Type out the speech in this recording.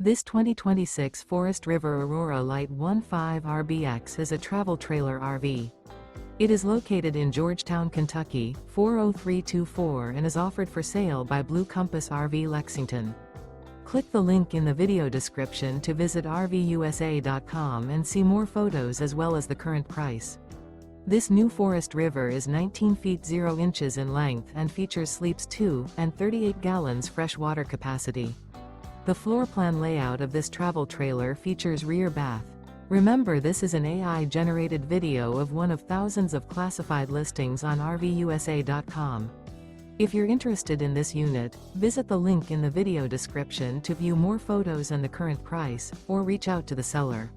This 2026 Forest River Aurora Light 15 RBX is a travel trailer RV. It is located in Georgetown, Kentucky, 40324 and is offered for sale by Blue Compass RV Lexington. Click the link in the video description to visit RVUSA.com and see more photos as well as the current price. This new Forest River is 19 feet 0 inches in length and features sleeps 2 and 38 gallons fresh water capacity. The floor plan layout of this travel trailer features rear bath. Remember, this is an AI-generated video of one of thousands of classified listings on RVUSA.com. If you're interested in this unit, visit the link in the video description to view more photos and the current price, or reach out to the seller.